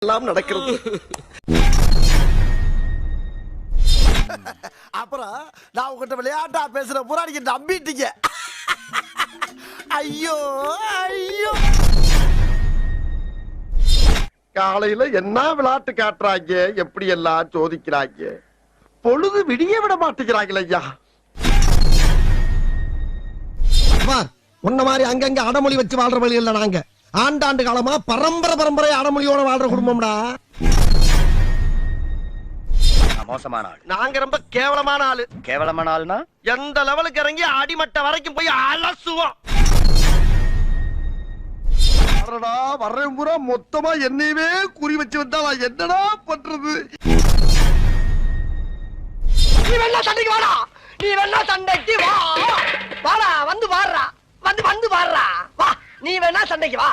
எல்லாம் நடக்கிறது. அப்புறம் நான் உங்ககிட்ட விளையாட்டா பேசுற புறாடிக்கு நம்பிட்டீங்க. ஐயோ ஐயோ, காலையில என்ன விளையாட்டு காட்டுறாங்க, எப்படி எல்லாம் சோதிக்கிறாங்க. பொழுது விடிய விட மாட்டேங்கிறாங்களே ஐயா. உன்ன மாதிரி அங்கங்க அடமொழி வச்சு வாழ்ற வழி இல்ல. நாங்க ஆண்டாண்டு காலமா பரம்பரை அடமொழியோட வாழ்ற குடும்பம்டா. மோசமான ஆள். நாங்க ரொம்ப கேவலமான ஆளு. கேவலமான ஆளுனா எந்த லெவலுக்கு இறங்கி அடிமட்ட வரைக்கும் போய் அலசுவோம். வர்றேன் பூரா மொத்தமா என்னையவே குறி வச்சு வந்தா நான் என்னடா பண்றது? நீ வேணா சண்டைக்கு வாடா, நீ வேணா சண்டைக்கு வா. வாடா, வந்து பாடுறா, வந்து பாடுறா, வா. நீ வேணா சண்டைக்கு வா.